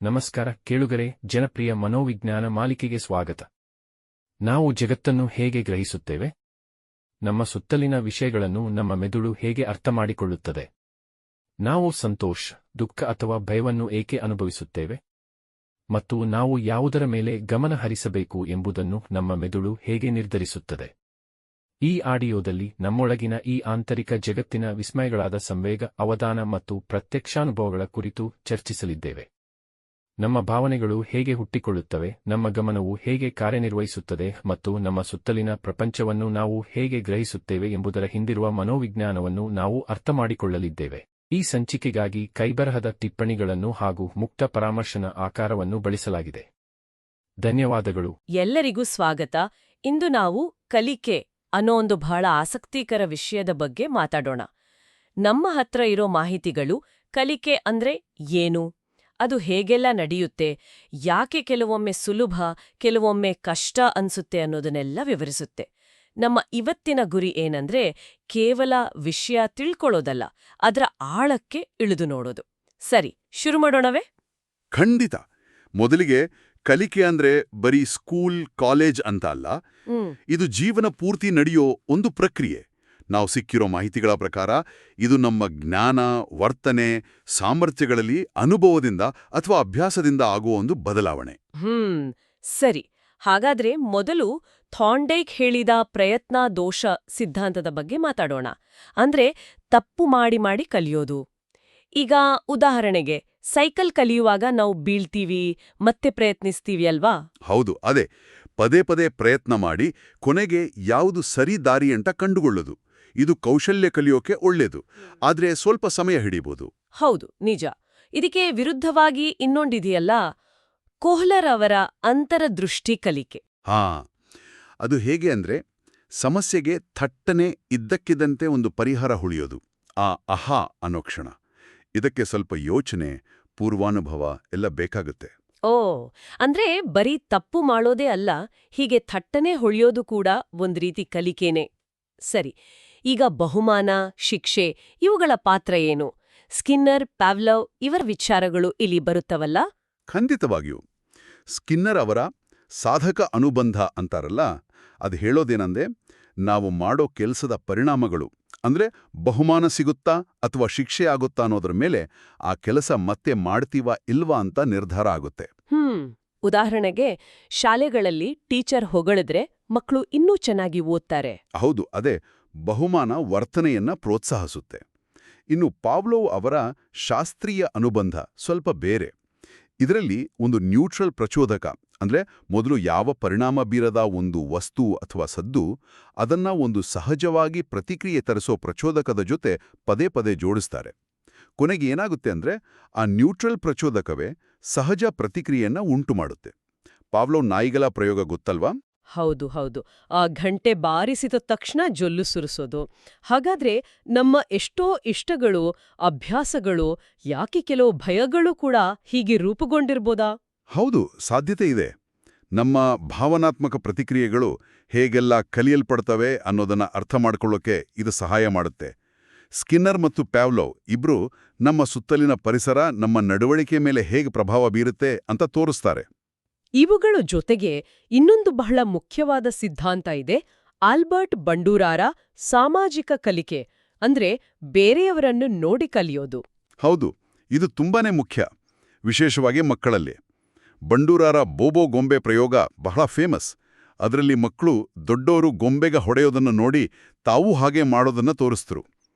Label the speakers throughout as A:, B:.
A: ನಮಸ್ಕಾರ ಕೇಳುಗರೆ, ಜನಪ್ರಿಯ ಮನೋವಿಜ್ಞಾನ ಮಾಲಿಕೆಗೆ ಸ್ವಾಗತ. ನಾವು ಜಗತ್ತನ್ನು ಹೇಗೆ ಗ್ರಹಿಸುತ್ತೇವೆ? ನಮ್ಮ ಸುತ್ತಲಿನ ವಿಷಯಗಳನ್ನು ನಮ್ಮ ಮೆದುಳು ಹೇಗೆ ಅರ್ಥಮಾಡಿಕೊಳ್ಳುತ್ತದೆ? ನಾವು ಸಂತೋಷ, ದುಃಖ ಅಥವಾ ಭಯವನ್ನು ಏಕೆ ಅನುಭವಿಸುತ್ತೇವೆ? ಮತ್ತು ನಾವು ಯಾವುದರ ಮೇಲೆ ಗಮನ ಹರಿಸಬೇಕು ಎಂಬುದನ್ನು ನಮ್ಮ ಮೆದುಳು ಹೇಗೆ ನಿರ್ಧರಿಸುತ್ತದೆ? ಈ ಆಡಿಯೋದಲ್ಲಿ ನಮ್ಮೊಳಗಿನ ಈ ಆಂತರಿಕ ಜಗತ್ತಿನ ವಿಸ್ಮಯಗಳಾದ ಸಂವೇಗ, ಅವಧಾನ ಮತ್ತು ಪ್ರತ್ಯಕ್ಷಾನುಭವಗಳ ಕುರಿತು ಚರ್ಚಿಸಲಿದ್ದೇವೆ. ನಮ್ಮ ಭಾವನೆಗಳು ಹೇಗೆ ಹುಟ್ಟಿಕೊಳ್ಳುತ್ತವೆ, ನಮ್ಮ ಗಮನವು ಹೇಗೆ ಕಾರ್ಯನಿರ್ವಹಿಸುತ್ತದೆ ಮತ್ತು ನಮ್ಮ ಸುತ್ತಲಿನ ಪ್ರಪಂಚವನ್ನು ನಾವು ಹೇಗೆ ಗ್ರಹಿಸುತ್ತೇವೆ ಎಂಬುದರ ಹಿಂದಿರುವ ಮನೋವಿಜ್ಞಾನವನ್ನು ನಾವು ಅರ್ಥಮಾಡಿಕೊಳ್ಳಲಿದ್ದೇವೆ. ಈ ಸಂಚಿಕೆಗಾಗಿ ಕೈಬರಹದ ಟಿಪ್ಪಣಿಗಳನ್ನು ಹಾಗೂ ಮುಕ್ತ ಪರಾಮರ್ಶನ ಆಕಾರವನ್ನು ಬಳಸಲಾಗಿದೆ. ಧನ್ಯವಾದಗಳು.
B: ಎಲ್ಲರಿಗೂ ಸ್ವಾಗತ. ಇಂದು ನಾವು ಕಲಿಕೆ ಅನ್ನೋ ಒಂದು ಬಹಳ ಆಸಕ್ತಿಕರ ವಿಷಯದ ಬಗ್ಗೆ ಮಾತಾಡೋಣ. ನಮ್ಮ ಹತ್ರ ಇರೋ ಮಾಹಿತಿಗಳು ಕಲಿಕೆ ಅಂದ್ರೆ ಏನು, ಅದು ಹೇಗೆಲ್ಲ ನಡೆಯುತ್ತೆ, ಯಾಕೆ ಕೆಲವೊಮ್ಮೆ ಸುಲಭ ಕೆಲವೊಮ್ಮೆ ಕಷ್ಟ ಅನ್ಸುತ್ತೆ ಅನ್ನೋದನ್ನೆಲ್ಲ ವಿವರಿಸುತ್ತೆ. ನಮ್ಮ ಇವತ್ತಿನ ಗುರಿ ಏನಂದ್ರೆ ಕೇವಲ ವಿಷಯ ತಿಳ್ಕೊಳ್ಳೋದಲ್ಲ, ಅದರ ಆಳಕ್ಕೆ ಇಳಿದು ನೋಡೋದು. ಸರಿ, ಶುರು ಮಾಡೋಣವೇ?
C: ಖಂಡಿತ. ಮೊದಲಿಗೆ ಕಲಿಕೆ ಅಂದ್ರೆ ಬರೀ ಸ್ಕೂಲ್, ಕಾಲೇಜ್ ಅಂತ ಅಲ್ಲ. ಇದು ಜೀವನ ಪೂರ್ತಿ ನಡೆಯೋ ಒಂದು ಪ್ರಕ್ರಿಯೆ. ನಾವು ಸಿಕ್ಕಿರೋ ಮಾಹಿತಿಗಳ ಪ್ರಕಾರ ಇದು ನಮ್ಮ ಜ್ಞಾನ, ವರ್ತನೆ, ಸಾಮರ್ಥ್ಯಗಳಲ್ಲಿ ಅನುಭವದಿಂದ ಅಥವಾ ಅಭ್ಯಾಸದಿಂದ ಆಗುವ ಒಂದು ಬದಲಾವಣೆ.
B: ಸರಿ, ಹಾಗಾದ್ರೆ ಮೊದಲು ಥಾಂಡೈಕ್ ಹೇಳಿದ ಪ್ರಯತ್ನ ದೋಷ ಸಿದ್ಧಾಂತದ ಬಗ್ಗೆ ಮಾತಾಡೋಣ. ಅಂದ್ರೆ ತಪ್ಪು ಮಾಡಿ ಮಾಡಿ ಕಲಿಯೋದು. ಈಗ ಉದಾಹರಣೆಗೆ ಸೈಕಲ್ ಕಲಿಯುವಾಗ ನಾವು ಬೀಳ್ತೀವಿ, ಮತ್ತೆ ಪ್ರಯತ್ನಿಸ್ತೀವಿ ಅಲ್ವಾ?
C: ಹೌದು, ಅದೇ. ಪದೇ ಪದೇ ಪ್ರಯತ್ನ ಮಾಡಿ ಕೊನೆಗೆ ಯಾವುದು ಸರಿ ದಾರಿ ಅಂತ ಕಂಡುಕೊಳ್ಳೋದು. ಇದು ಕೌಶಲ್ಯ ಕಲಿಯೋಕೆ ಒಳ್ಳೇದು, ಆದ್ರೆ ಸ್ವಲ್ಪ ಸಮಯ ಹಿಡಿಬಹುದು.
B: ಹೌದು, ನಿಜ. ಇದಕ್ಕೆ ವಿರುದ್ಧವಾಗಿ ಇನ್ನೊಂದಿದೆಯಲ್ಲ, ಕೊಹ್ಲರ್ ಅವರ ಅಂತರದೃಷ್ಟಿ ಕಲಿಕೆ.
C: ಅದು ಹೇಗೆ ಅಂದ್ರೆ ಸಮಸ್ಯೆಗೆ ಥಟ್ಟನೆ ಇದ್ದಕ್ಕಿದ್ದಂತೆ ಒಂದು ಪರಿಹಾರ ಹುಳಿಯೋದು, ಆ ಅಹಾ ಅನ್ನೋ ಕ್ಷಣ. ಇದಕ್ಕೆ ಸ್ವಲ್ಪ ಯೋಚನೆ, ಪೂರ್ವಾನುಭವ ಎಲ್ಲ ಬೇಕಾಗುತ್ತೆ.
B: ಅಂದ್ರೆ ಬರೀ ತಪ್ಪು ಮಾಡೋದೇ ಅಲ್ಲ, ಹೀಗೆ ಥಟ್ಟನೆ ಹೊಳೆಯೋದು ಕೂಡ ಒಂದ್ ರೀತಿ ಕಲಿಕೆನೆ. ಸರಿ, ಈಗ ಬಹುಮಾನ, ಶಿಕ್ಷೆ ಇವುಗಳ ಪಾತ್ರ ಏನು? ಸ್ಕಿನ್ನರ್, ಪಾವ್ಲವ್ ಇವರ ವಿಚಾರಗಳು ಇಲ್ಲಿ ಬರುತ್ತವಲ್ಲ?
C: ಖಂಡಿತವಾಗಿಯೂ. ಸ್ಕಿನ್ನರ್ ಅವರ ಸಾಧಕ ಅನುಬಂಧ ಅಂತಾರಲ್ಲ, ಅದು ಹೇಳೋದೇನಂದ್ರೆ ನಾವು ಮಾಡೋ ಕೆಲಸದ ಪರಿಣಾಮಗಳು, ಅಂದ್ರೆ ಬಹುಮಾನ ಸಿಗುತ್ತಾ ಅಥವಾ ಶಿಕ್ಷೆ ಆಗುತ್ತಾ ಅನ್ನೋದ್ರ ಮೇಲೆ ಆ ಕೆಲಸ ಮತ್ತೆ ಮಾಡ್ತೀವಾ ಇಲ್ವಾ ಅಂತ ನಿರ್ಧಾರ ಆಗುತ್ತೆ.
B: ಉದಾಹರಣೆಗೆ ಶಾಲೆಗಳಲ್ಲಿ ಟೀಚರ್ ಹೊಗಳಿದ್ರೆ ಮಕ್ಕಳು ಇನ್ನೂ ಚೆನ್ನಾಗಿ ಓದ್ತಾರೆ.
C: ಹೌದು, ಅದೇ. ಬಹುಮಾನ ವರ್ತನೆಯನ್ನ ಪ್ರೋತ್ಸಾಹಿಸುತ್ತೆ. ಇನ್ನು ಪಾವ್ಲೋವ್ ಅವರ ಶಾಸ್ತ್ರೀಯ ಅನುಬಂಧ ಸ್ವಲ್ಪ ಬೇರೆ. ಇದರಲ್ಲಿ ಒಂದು ನ್ಯೂಟ್ರಲ್ ಪ್ರಚೋದಕ, ಅಂದ್ರೆ ಮೊದಲು ಯಾವ ಪರಿಣಾಮ ಬೀರದ ಒಂದು ವಸ್ತು ಅಥವಾ ಸದ್ದು, ಅದನ್ನ ಒಂದು ಸಹಜವಾಗಿ ಪ್ರತಿಕ್ರಿಯೆ ತರಿಸೋ ಪ್ರಚೋದಕದ ಜೊತೆ ಪದೇ ಪದೇ ಜೋಡಿಸ್ತಾರೆ. ಕೊನೆಗೆ ಏನಾಗುತ್ತೆ ಅಂದ್ರೆ ಆ ನ್ಯೂಟ್ರಲ್ ಪ್ರಚೋದಕವೇ ಸಹಜ ಪ್ರತಿಕ್ರಿಯೆಯನ್ನ ಉಂಟು ಮಾಡುತ್ತೆ. ಪಾವ್ಲೋವ್ ನಾಯಿಗಳ ಪ್ರಯೋಗ ಗೊತ್ತಲ್ವಾ?
B: ಹೌದು ಹೌದು, ಆ ಘಂಟೆ ಬಾರಿಸಿದ ತಕ್ಷಣ ಜೊಲ್ಲು ಸುರಿಸೋದು. ಹಾಗಾದ್ರೆ ನಮ್ಮ ಎಷ್ಟೋ ಇಷ್ಟಗಳು, ಅಭ್ಯಾಸಗಳು, ಯಾಕೆ ಕೆಲವು ಭಯಗಳು ಕೂಡ ಹೀಗೆ ರೂಪುಗೊಂಡಿರ್ಬೋದಾ?
C: ಹೌದು, ಸಾಧ್ಯತೆ ಇದೆ. ನಮ್ಮ ಭಾವನಾತ್ಮಕ ಪ್ರತಿಕ್ರಿಯೆಗಳು ಹೇಗೆಲ್ಲ ಕಲಿಯಲ್ಪಡ್ತವೆ ಅನ್ನೋದನ್ನ ಅರ್ಥ ಮಾಡ್ಕೊಳ್ಳೋಕೆ ಇದು ಸಹಾಯ ಮಾಡುತ್ತೆ. ಸ್ಕಿನ್ನರ್ ಮತ್ತು ಪಾವ್ಲೋವ್ ಇಬ್ರು ನಮ್ಮ ಸುತ್ತಲಿನ ಪರಿಸರ ನಮ್ಮ ನಡವಳಿಕೆ ಮೇಲೆ ಹೇಗೆ ಪ್ರಭಾವ ಬೀರುತ್ತೆ ಅಂತ ತೋರಿಸ್ತಾರೆ.
B: ಇವುಗಳ ಜೊತೆಗೆ ಇನ್ನೊಂದು ಬಹಳ ಮುಖ್ಯವಾದ ಸಿದ್ಧಾಂತ ಇದೆ, ಆಲ್ಬರ್ಟ್ ಬಂಡೂರಾರ ಸಾಮಾಜಿಕ ಕಲಿಕೆ, ಅಂದ್ರೆ ಬೇರೆಯವರನ್ನು ನೋಡಿ ಕಲಿಯೋದು.
C: ಹೌದು, ಇದು ತುಂಬಾನೇ ಮುಖ್ಯ, ವಿಶೇಷವಾಗಿ ಮಕ್ಕಳಲ್ಲಿ. ಬಂಡೂರಾರ ಬೋಬೋ ಗೊಂಬೆ ಪ್ರಯೋಗ ಬಹಳ ಫೇಮಸ್. ಅದರಲ್ಲಿ ಮಕ್ಕಳು ದೊಡ್ಡೋರು ಗೊಂಬೆಗ ಹೊಡೆಯೋದನ್ನು ನೋಡಿ ತಾವೂ ಹಾಗೆ ಮಾಡೋದನ್ನ ತೋರಿಸ್ತರು.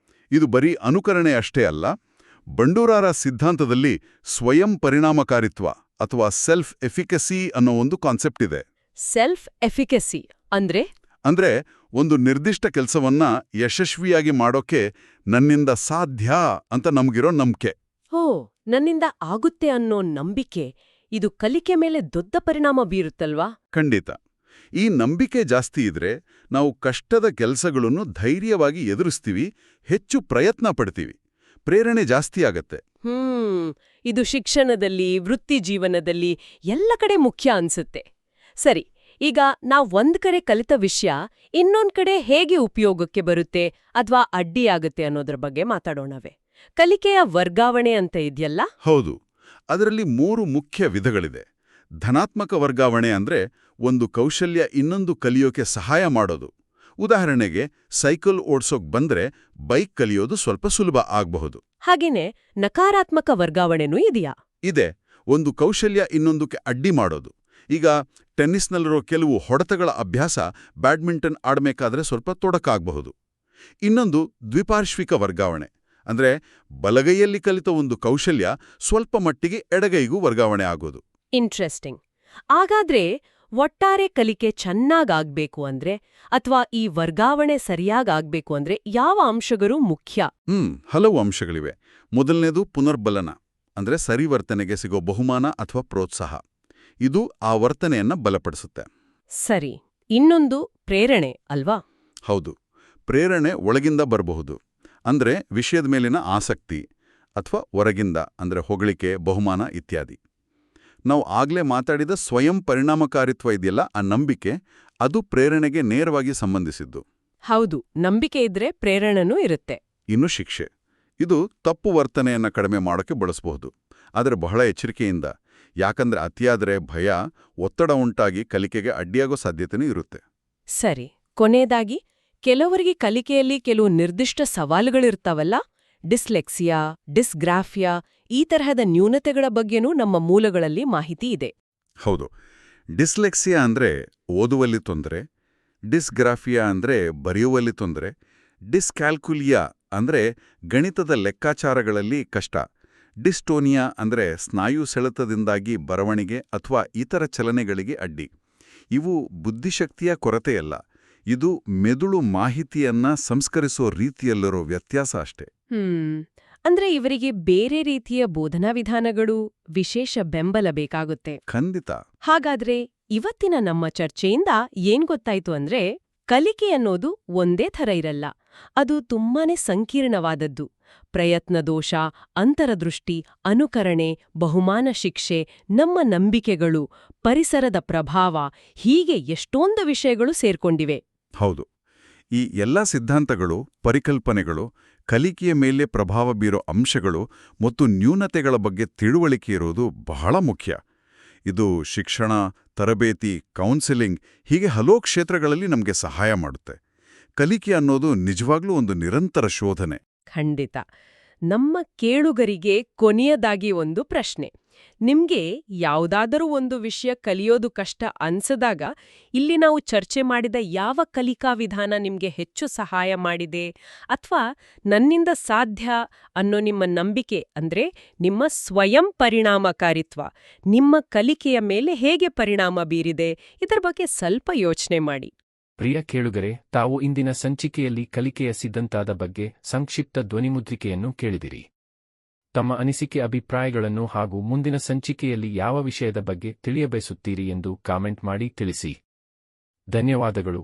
C: ಇದು ಬರೀ ಅನುಕರಣೆ ಅಷ್ಟೇ ಅಲ್ಲ, ಬಂಡೂರಾರ ಸಿದ್ಧಾಂತದಲ್ಲಿ ಸ್ವಯಂ ಪರಿಣಾಮಕಾರಿತ್ವ ಅಥವಾ ಸೆಲ್ಫ್ ಎಫಿಕಸಿ ಅನ್ನೋ ಒಂದು ಕಾನ್ಸೆಪ್ಟ್ ಇದೆ.
B: ಸೆಲ್ಫ್ ಎಫಿಕಸಿ ಅಂದ್ರೆ
C: ಒಂದು ನಿರ್ದಿಷ್ಟ ಕೆಲಸವನ್ನ ಯಶಸ್ವಿಯಾಗಿ ಮಾಡೋಕೆ ನನ್ನಿಂದ ಸಾಧ್ಯ ಅಂತ ನಮಗಿರೋ ನಂಬಿಕೆ.
B: ನನ್ನಿಂದ ಆಗುತ್ತೆ ಅನ್ನೋ ನಂಬಿಕೆ, ಇದು ಕಲಿಕೆ ಮೇಲೆ ದೊಡ್ಡ ಪರಿಣಾಮ ಬೀರುತ್ತಲ್ವಾ?
C: ಖಂಡಿತ. ಈ ನಂಬಿಕೆ ಜಾಸ್ತಿ ಇದ್ರೆ ನಾವು ಕಷ್ಟದ ಕೆಲಸಗಳನ್ನು ಧೈರ್ಯವಾಗಿ ಎದುರಿಸ್ತೀವಿ, ಹೆಚ್ಚು ಪ್ರಯತ್ನ ಪಡ್ತೀವಿ, ಪ್ರೇರಣೆ ಜಾಸ್ತಿ ಆಗತ್ತೆ.
B: ಇದು ಶಿಕ್ಷಣದಲ್ಲಿ, ವೃತ್ತಿ ಜೀವನದಲ್ಲಿ ಎಲ್ಲ ಕಡೆ ಮುಖ್ಯ ಅನ್ಸುತ್ತೆ. ಸರಿ, ಈಗ ನಾವ್ ಒಂದ್ ಕಡೆ ಕಲಿತ ವಿಷಯ ಇನ್ನೊಂದ್ ಕಡೆ ಹೇಗೆ ಉಪಯೋಗಕ್ಕೆ ಬರುತ್ತೆ ಅಥವಾ ಅಡ್ಡಿಯಾಗುತ್ತೆ ಅನ್ನೋದ್ರ ಬಗ್ಗೆ ಮಾತಾಡೋಣವೇ? ಕಲಿಕೆಯ ವರ್ಗಾವಣೆ ಅಂತ ಇದೆಯಲ್ಲ?
C: ಹೌದು, ಅದರಲ್ಲಿ 3 ಮುಖ್ಯ ವಿಧಗಳಿದೆ. ಧನಾತ್ಮಕ ವರ್ಗಾವಣೆ ಅಂದ್ರೆ ಒಂದು ಕೌಶಲ್ಯ ಇನ್ನೊಂದು ಕಲಿಯೋಕೆ ಸಹಾಯ ಮಾಡೋದು. ಉದಾಹರಣೆಗೆ ಸೈಕಲ್ ಓಡ್ಸೋಕ್ ಬಂದ್ರೆ ಬೈಕ್ ಕಲಿಯೋದು ಸ್ವಲ್ಪ ಸುಲಭ ಆಗಬಹುದು.
B: ಹಾಗೇನೆ ನಕಾರಾತ್ಮಕ ವರ್ಗಾವಣೆನೂ ಇದೆಯಾ?
C: ಇದೆ. ಒಂದು ಕೌಶಲ್ಯ ಇನ್ನೊಂದಕ್ಕೆ ಅಡ್ಡಿ ಮಾಡೋದು. ಈಗ ಟೆನ್ನಿಸ್ನಲ್ಲಿರೋ ಕೆಲವು ಹೊಡೆತಗಳ ಅಭ್ಯಾಸ ಬ್ಯಾಡ್ಮಿಂಟನ್ ಆಡಬೇಕಾದ್ರೆ ಸ್ವಲ್ಪ ತೊಡಕಾಗಬಹುದು. ಇನ್ನೊಂದು ದ್ವಿಪಾರ್ಶ್ವಿಕ ವರ್ಗಾವಣೆ ಅಂದ್ರೆ ಬಲಗೈಯಲ್ಲಿ ಕಲಿತ ಒಂದು ಕೌಶಲ್ಯ ಸ್ವಲ್ಪ ಮಟ್ಟಿಗೆ ಎಡಗೈಗೂ ವರ್ಗಾವಣೆ ಆಗೋದು.
B: ಇಂಟ್ರೆಸ್ಟಿಂಗ್. ಹಾಗಾದ್ರೆ ಒಟ್ಟಾರೆ ಕಲಿಕೆ ಚೆನ್ನಾಗಾಗ್ಬೇಕು ಅಂದ್ರೆ ಅಥವಾ ಈ ವರ್ಗಾವಣೆ ಸರಿಯಾಗಾಗ್ಬೇಕು ಅಂದ್ರೆ ಯಾವ ಅಂಶಗಳು ಮುಖ್ಯ?
C: ಹಲವು ಅಂಶಗಳಿವೆ. ಮೊದಲನೇದು ಪುನರ್ಬಲನ ಅಂದ್ರೆ ಸರಿವರ್ತನೆಗೆ ಸಿಗೋ ಬಹುಮಾನ ಅಥವಾ ಪ್ರೋತ್ಸಾಹ. ಇದು ಆ ವರ್ತನೆಯನ್ನ ಬಲಪಡಿಸುತ್ತೆ.
B: ಸರಿ. ಇನ್ನೊಂದು ಪ್ರೇರಣೆ ಅಲ್ವಾ?
C: ಹೌದು. ಪ್ರೇರಣೆ ಒಳಗಿಂದ ಬರಬಹುದು. ಅಂದ್ರೆ ವಿಷಯದ ಮೇಲಿನ ಆಸಕ್ತಿ, ಅಥವಾ ಹೊರಗಿಂದ ಅಂದ್ರೆ ಹೊಗಳಿಕೆ, ಬಹುಮಾನ ಇತ್ಯಾದಿ. ನಾವು ಆಗ್ಲೇ ಮಾತಾಡಿದ ಸ್ವಯಂ ಪರಿಣಾಮಕಾರಿತ್ವ ಇದೆಯಲ್ಲ, ಆ ನಂಬಿಕೆ, ಅದು ಪ್ರೇರಣೆಗೆ ನೇರವಾಗಿ ಸಂಬಂಧಿಸಿದ್ದು.
B: ಹೌದು, ನಂಬಿಕೆ ಇದ್ರೆ ಪ್ರೇರಣೆನೂ ಇರುತ್ತೆ.
C: ಇನ್ನು ಶಿಕ್ಷೆ. ಇದು ತಪ್ಪು ವರ್ತನೆಯನ್ನ ಕಡಿಮೆ ಮಾಡೋಕೆ ಬಳಸಬಹುದು. ಆದರೆ ಬಹಳ ಎಚ್ಚರಿಕೆಯಿಂದ. ಯಾಕಂದ್ರೆ ಅತಿಯಾದರೆ ಭಯ, ಒತ್ತಡ ಉಂಟಾಗಿ ಕಲಿಕೆಗೆ ಅಡ್ಡಿಯಾಗೋ ಸಾಧ್ಯತೆನೂ ಇರುತ್ತೆ.
B: ಸರಿ. ಕೊನೆಯದಾಗಿ, ಕೆಲವರಿಗೆ ಕಲಿಕೆಯಲ್ಲಿ ಕೆಲವು ನಿರ್ದಿಷ್ಟ ಸವಾಲುಗಳಿರ್ತಾವಲ್ಲ, ಡಿಸ್ಲೆಕ್ಸಿಯಾ, ಡಿಸ್ಗ್ರಾಫಿಯಾ, ಈ ತರಹದ ನ್ಯೂನತೆಗಳ ಬಗ್ಗೆನೂ ನಮ್ಮ ಮೂಲಗಳಲ್ಲಿ ಮಾಹಿತಿ ಇದೆ.
C: ಹೌದು. ಡಿಸ್ಲೆಕ್ಸಿಯಾ ಅಂದ್ರೆ ಓದುವಲ್ಲಿ ತೊಂದರೆ, ಡಿಸ್ಗ್ರಾಫಿಯಾ ಅಂದ್ರೆ ಬರೆಯುವಲ್ಲಿ ತೊಂದರೆ, ಡಿಸ್ಕ್ಯಾಲ್ಕುಲಿಯಾ ಅಂದ್ರೆ ಗಣಿತದ ಲೆಕ್ಕಾಚಾರಗಳಲ್ಲಿ ಕಷ್ಟ, ಡಿಸ್ಟೋನಿಯಾ ಅಂದ್ರೆ ಸ್ನಾಯು ಸೆಳೆತದಿಂದಾಗಿ ಬರವಣಿಗೆ ಅಥವಾ ಇತರ ಚಲನೆಗಳಿಗೆ ಅಡ್ಡಿ. ಇವು ಬುದ್ಧಿಶಕ್ತಿಯ ಕೊರತೆಯಲ್ಲ, ಇದು ಮೆದುಳು ಮಾಹಿತಿಯನ್ನ ಸಂಸ್ಕರಿಸೋ ರೀತಿಯಲ್ಲಿರೋ ವ್ಯತ್ಯಾಸ ಅಷ್ಟೇ.
B: ಅಂದ್ರೆ ಇವರಿಗೆ ಬೇರೆ ರೀತಿಯ ಬೋಧನಾ ವಿಧಾನಗಳು, ವಿಶೇಷ ಬೆಂಬಲ ಬೇಕಾಗುತ್ತೆ.
C: ಖಂಡಿತ.
B: ಹಾಗಾದ್ರೆ ಇವತ್ತಿನ ನಮ್ಮ ಚರ್ಚೆಯಿಂದ ಏನ್ ಗೊತ್ತಾಯ್ತು ಅಂದ್ರೆ, ಕಲಿಕೆ ಅನ್ನೋದು ಒಂದೇ ಥರ ಇರಲ್ಲ. ಅದು ತುಂಬಾನೇ ಸಂಕೀರ್ಣವಾದದ್ದು. ಪ್ರಯತ್ನ ದೋಷ, ಅಂತರದೃಷ್ಟಿ, ಅನುಕರಣೆ, ಬಹುಮಾನ ಶಿಕ್ಷೆ, ನಮ್ಮ ನಂಬಿಕೆಗಳು, ಪರಿಸರದ ಪ್ರಭಾವ, ಹೀಗೆ ಎಷ್ಟೊಂದು ವಿಷಯಗಳು ಸೇರ್ಕೊಂಡಿವೆ.
C: ಹೌದು. ಈ ಎಲ್ಲ ಸಿದ್ಧಾಂತಗಳು, ಪರಿಕಲ್ಪನೆಗಳು, ಕಲಿಕೆಯ ಮೇಲೆ ಪ್ರಭಾವ ಬೀರೋ ಅಂಶಗಳು ಮತ್ತು ನ್ಯೂನತೆಗಳ ಬಗ್ಗೆ ತಿಳುವಳಿಕೆ ಇರೋದು ಬಹಳ ಮುಖ್ಯ. ಇದು ಶಿಕ್ಷಣ, ತರಬೇತಿ, ಕೌನ್ಸೆಲಿಂಗ್ ಹೀಗೆ ಹಲವು ಕ್ಷೇತ್ರಗಳಲ್ಲಿ ನಮಗೆ ಸಹಾಯ ಮಾಡುತ್ತೆ. ಕಲಿಕೆ ಅನ್ನೋದು ನಿಜವಾಗ್ಲೂ ಒಂದು ನಿರಂತರ ಶೋಧನೆ.
B: ಖಂಡಿತ. ನಮ್ಮ ಕೇಳುಗರಿಗೆ ಕೊನೆಯದಾಗಿ ಒಂದು ಪ್ರಶ್ನೆ. ನಿಮ್ಗೆ ಯಾವುದಾದರೂ ಒಂದು ವಿಷಯ ಕಲಿಯೋದು ಕಷ್ಟ ಅನ್ಸದಾಗ, ಇಲ್ಲಿ ನಾವು ಚರ್ಚೆ ಮಾಡಿದ ಯಾವ ಕಲಿಕಾ ವಿಧಾನ ನಿಮ್ಗೆ ಹೆಚ್ಚು ಸಹಾಯ ಮಾಡಿದೆ, ಅಥವಾ ನನ್ನಿಂದ ಸಾಧ್ಯ ಅನ್ನೋ ನಿಮ್ಮ ನಂಬಿಕೆ ಅಂದ್ರೆ ನಿಮ್ಮ ಸ್ವಯಂ ಪರಿಣಾಮಕಾರಿತ್ವ ನಿಮ್ಮ ಕಲಿಕೆಯ ಮೇಲೆ ಹೇಗೆ ಪರಿಣಾಮ ಬೀರಿದೆ, ಇದರ ಬಗ್ಗೆ ಸ್ವಲ್ಪ ಯೋಚನೆ ಮಾಡಿ.
A: ಪ್ರಿಯ ಕೇಳುಗರೆ, ತಾವು ಇಂದಿನ ಸಂಚಿಕೆಯಲ್ಲಿ ಕಲಿಕೆಯ ಸಿದ್ಧಾಂತದ ಬಗ್ಗೆ ಸಂಕ್ಷಿಪ್ತ ಧ್ವನಿಮುದ್ರಿಕೆಯನ್ನು ಕೇಳಿದಿರಿ. ತಮ್ಮ ಅನಿಸಿಕೆ, ಅಭಿಪ್ರಾಯಗಳನ್ನು ಹಾಗೂ ಮುಂದಿನ ಸಂಚಿಕೆಯಲ್ಲಿ ಯಾವ ವಿಷಯದ ಬಗ್ಗೆ ತಿಳಿಯಬಯಸುತ್ತೀರಿ ಎಂದು ಕಾಮೆಂಟ್ ಮಾಡಿ ತಿಳಿಸಿ. ಧನ್ಯವಾದಗಳು.